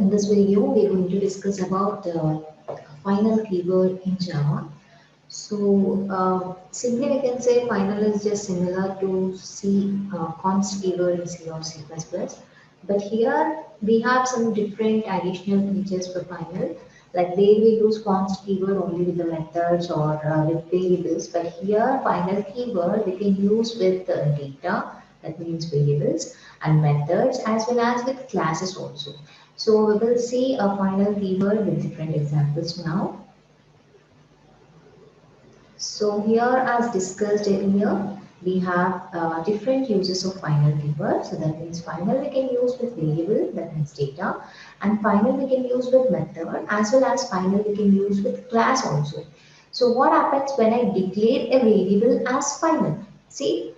In this video, we are going to discuss about the final keyword in Java. Simply we can say final is just similar to C const keyword in C or C++. But here we have some different additional features for final. Like there we use const keyword only with the methods or with variables. But here final keyword we can use with data, that means variables, and methods as well as with classes also. So we will see a final keyword with different examples now. So here as discussed earlier, we have different uses of final keyword. So that means final we can use with variable, that means data, and final we can use with method, as well as final we can use with class also. So what happens when I declare a variable as final? See,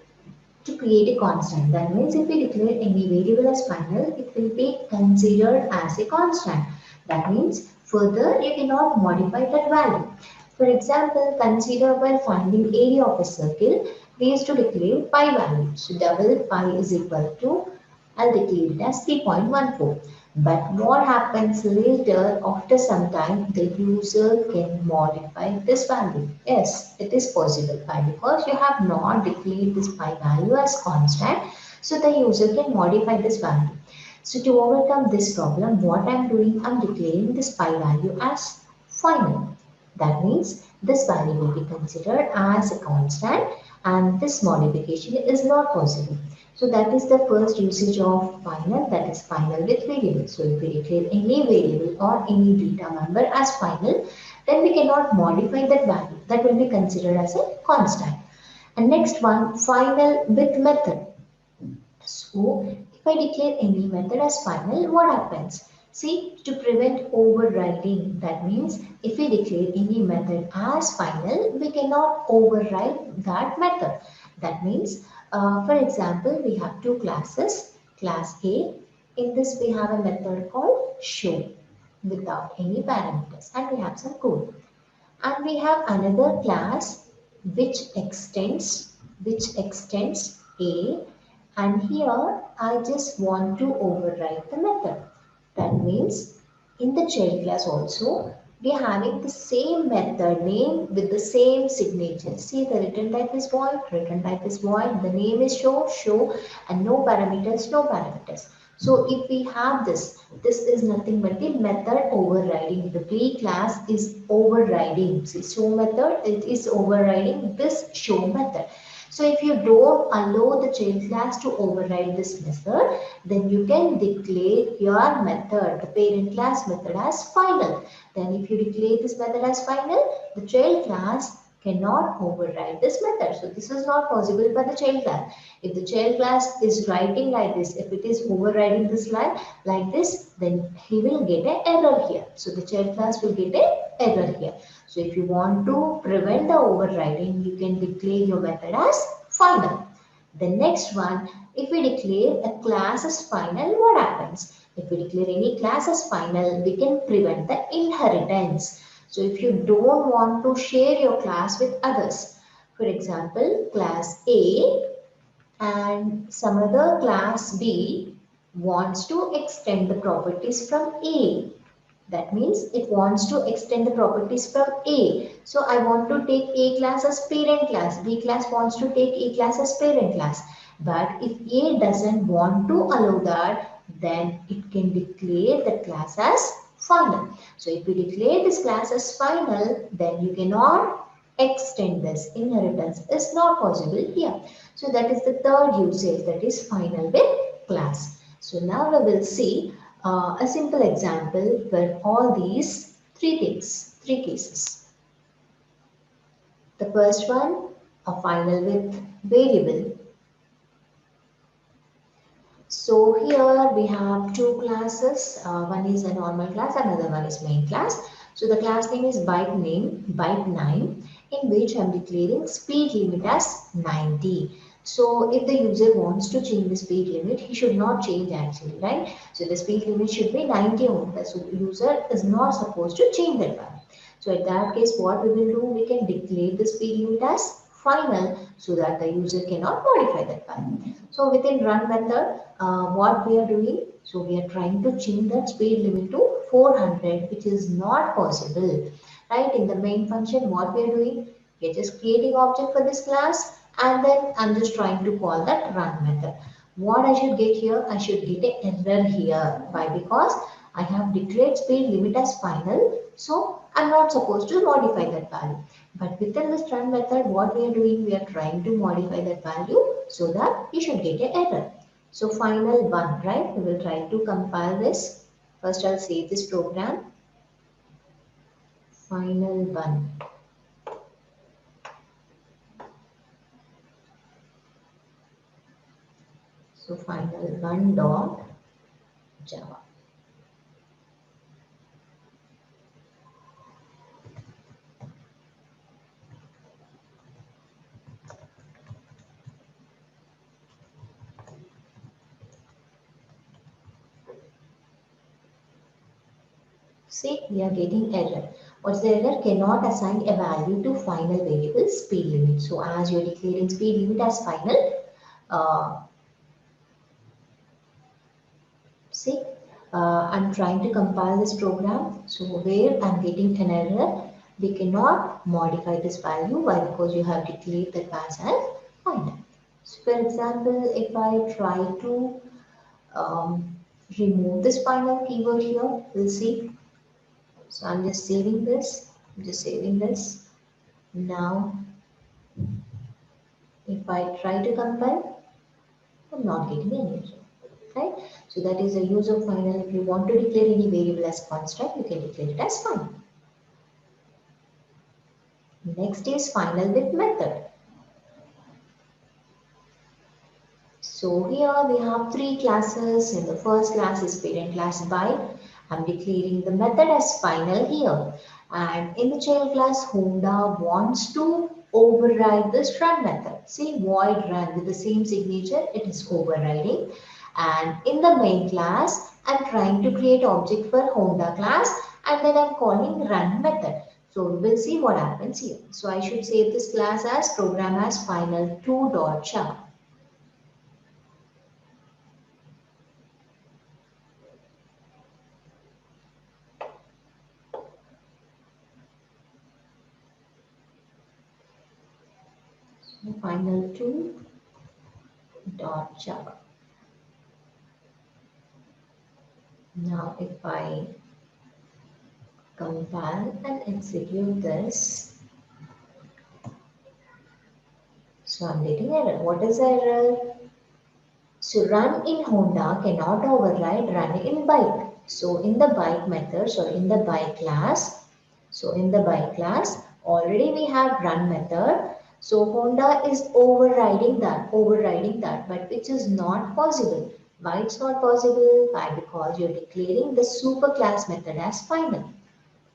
to create a constant. That means if we declare any variable as final, it will be considered as a constant. That means further you cannot modify that value. For example, consider while finding area of a circle, we used to declare pi value. So double pi is equal to, I'll declare it as 3.14. But what happens later, after some time, the user can modify this value. Yes, it is possible. Why? Because you have not declared this pi value as constant, so the user can modify this value. So to overcome this problem, what I'm doing, I'm declaring this pi value as final. That means this value will be considered as a constant and this modification is not possible. So that is the first usage of final, that is final with variable. So if we declare any variable or any data member as final, then we cannot modify that value. That will be considered as a constant. And next one, final with method. So if I declare any method as final, what happens? See, to prevent overriding, that means if we declare any method as final, we cannot override that method. That means, for example, we have two classes, class A. In this, we have a method called show without any parameters, and we have some code. And we have another class which extends A, and here I just want to override the method. That means in the child class also we are having the same method name with the same signature. See, the return type is void, the name is show, and no parameters. So if we have this is nothing but the method overriding. The play class is overriding. See, show method, it is overriding this show method. So if you don't allow the child class to override this method, then you can declare your method, the parent class method, as final. Then if you declare this method as final, the child class cannot override this method. So this is not possible for the child class. If the child class is writing like this, if it is overriding this line like this, then he will get an error here. So the child class will get an error here. So if you want to prevent the overriding, you can declare your method as final. The next one, if we declare a class as final, what happens? If we declare any class as final, we can prevent the inheritance. So if you don't want to share your class with others, for example, class A and some other class B wants to extend the properties from A. That means it wants to extend the properties from A. So I want to take A class as parent class. B class wants to take A class as parent class. But if A doesn't want to allow that, then it can declare the class as final. So if we declare this class as final, then you cannot extend this. Inheritance is not possible here. So that is the third usage, that is final with class. So now we will see a simple example for all these three cases. The first one, a final with variable. So here we have two classes. One is a normal class, another one is main class. So the class name is byte9, in which I am declaring speed limit as 90. So if the user wants to change the speed limit, he should not change actually, right? So the speed limit should be 90 only. So the user is not supposed to change that value. So in that case, what we will do, we can declare the speed limit as final so that the user cannot modify that value. So within run method, what we are doing, So we are trying to change that speed limit to 400, which is not possible. Right? In the main function, what we are doing, we are just creating object for this class, and then I'm just trying to call that run method. What I should get here, I should get an error here. Why? Because I have declared speed limit as final, so I'm not supposed to modify that value. But within this run method, what we are doing, we are trying to modify that value so that you should get an error. So final one, right? We will try to compile this. First, I'll save this program. Final one. So final one dot Java. See, we are getting error. What's the error? Cannot assign a value to final variable speed limit. So as you're declaring speed limit as final, uh, see, I'm trying to compile this program. So where I'm getting an error, we cannot modify this value. Why? Because you have declared that pass as final. So for example, if I try to um, remove this final keyword here, we'll see. So I'm just saving this. I'm just saving this. Now, if I try to compile, I'm not getting any result. Right? So that is the use of final. If you want to declare any variable as constant, you can declare it as final. Next is final with method. So here we have three classes. In the first class is parent class by. I'm declaring the method as final here. And in the child class, Honda wants to override this run method. See, void run with the same signature, it is overriding. And in the main class, I'm trying to create object for Honda class and then I'm calling run method. So we will see what happens here. So I should save this class as program as final 2.java. Final 2.java. Now if I compile and execute this, so I'm getting error. What is the error? So run in Honda cannot override run in bike. So in the bike method, so in the bike class, already we have run method. So Honda is overriding that, but which is not possible. Why it's not possible? Why? Because you're declaring the superclass method as final.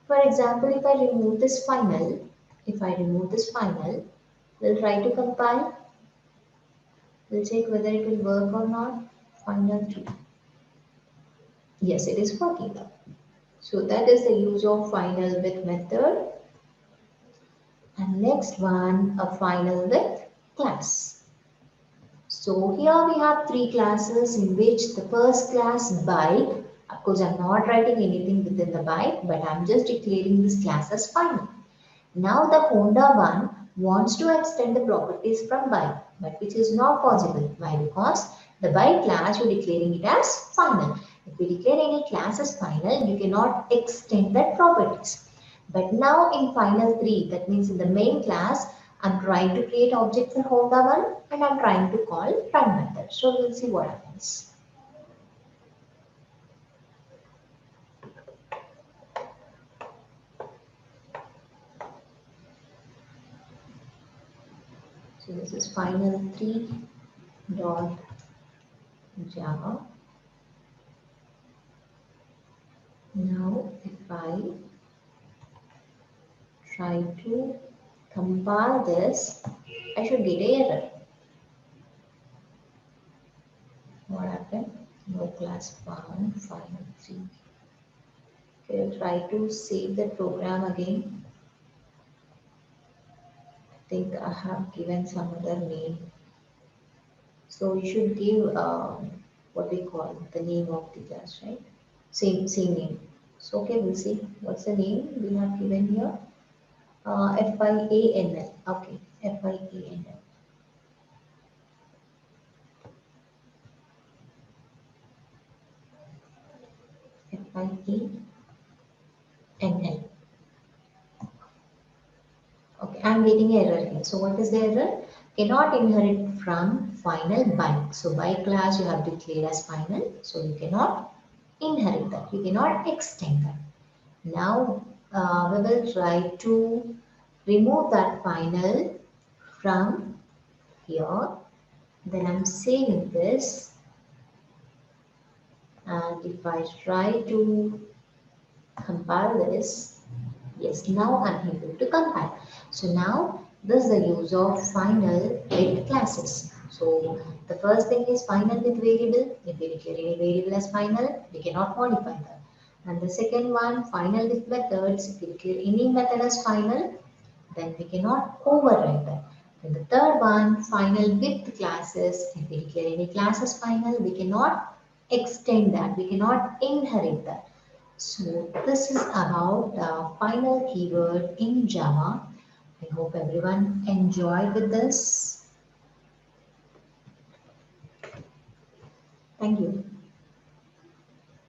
For example, if I remove this final, we'll try to compile. We'll check whether it will work or not. Final 2. Yes, it is working now. So that is the use of final with method. And next one, a final with class. So here we have three classes in which the first class bike, of course I'm not writing anything within the bike, but I'm just declaring this class as final. Now the Honda one wants to extend the properties from bike, but which is not possible. Why? Because the bike class you're declaring it as final. If you declare any class as final, you cannot extend that properties. But now in final 3, that means in the main class, I'm trying to create object for Honda one and I'm trying to call run method. So we'll see what happens. So this is final 3 dot Java. Now if I try to compile this, I should get an error. What happened? No class found, final 3. Okay, I'll try to save the program again. I think I have given some other name. So you should give what we call the name of the class, right? Same name. So okay, we'll see what's the name we have given here. FIANL. Okay, FIANL. FIANL. Okay, I'm getting an error here. So what is the error? Cannot inherit from final by. So by class you have declared as final. So you cannot inherit that. You cannot extend that. Now we will try to remove that final from here. Then I'm saving this. And if I try to compile this, yes, now I'm able to compile. So now this is the use of final with classes. So the first thing is final with variable. If we declare any variable as final, we cannot modify that. And the second one, final with methods. If we declare any method as final, then we cannot override that. Then the third one, final with classes. If we declare any class as final, we cannot extend that. We cannot inherit that. So this is about the final keyword in Java. I hope everyone enjoyed with this. Thank you.